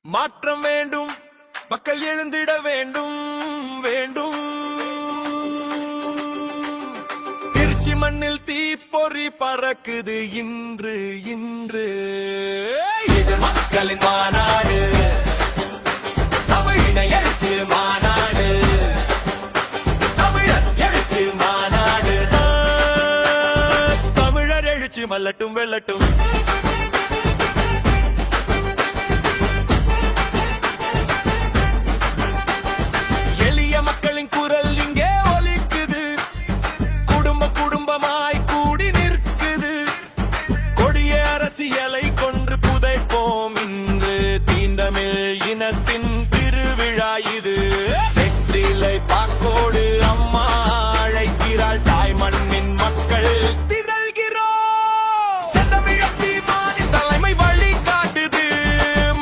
மாற்றம் வேண்டும், மக்கள் எழுந்திட வேண்டும் வேண்டும். திருச்சி மண்ணில் தீப்பொறி பறக்குது இன்று இன்று. இது மக்களின் மாநாடு, தமிழின எழுச்சி மாநாடு, தமிழர் எழுச்சி மாநாடு. தமிழர் எழுச்சி மல்லட்டும் வெல்லட்டும். குரல் இங்கே ஒலிக்குது, குடும்ப குடும்பமாய் கூடி நிற்குது. கொடிய அரசியலை கொன்று புதைப்போம் இன்று, தீந்தமிழ் இனத்தின் திருவிழா இது. வெற்றிலை பாக்கோடு அம்மா அழைக்கிறாள், தாய் மண்ணின் மக்கள் திரள்கிறோம். செந்தமிழச்சி மாநில தலைமை வழி காட்டுது,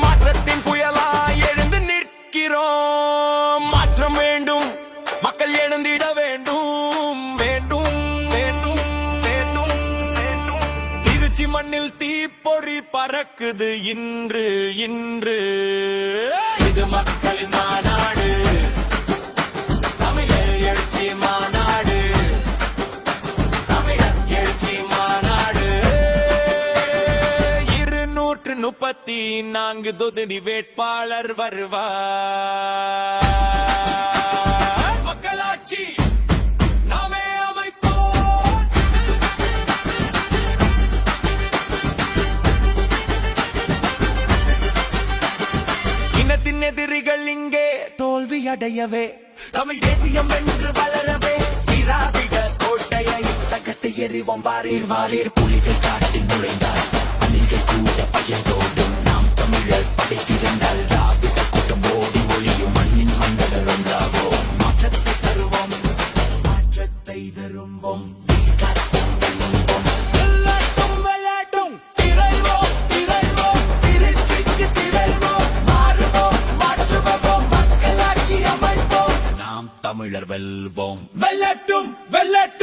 மாற்றத்தின் புயலாய் எழுந்து நிற்கிறோம். மாற்றம் வேண்டும், மக்கள் எழுந்திட வேண்டும் வேண்டும் வேண்டும் வேண்டும் வேண்டும். திருச்சி மண்ணில் தீப்பொறி பறக்குது இன்று இன்று. இது மக்களின் மாநாடு, தமிழர் எழுச்சி மாநாடு, தமிழர் எழுச்சி மாநாடு. 234 தொகுதி வேட்பாளர் வருவார். எதிரிகள் இங்கே தோல்வி அடையவே, தமிழ் தேசியம் என்று வளரவே, திராவிட கோட்டையை தகர்த்து எறிவோம். வாரீர் வாரீர் புலிகள் காட்டில் நுழைந்தார், அணிகள் கூட பயந்தோடும். நாம் தமிழர் படைத்திருந்தால் திராவிட கூட்டம் ஓடி ஒளியும். மண்ணின் மண்டல ஒன்றாவோம், மாற்றத்தை தருவோம், மாற்றத்தை தருவோம். தமிழர் வெல்வோம், வெல்லட்டும் வெல்லட்டும்.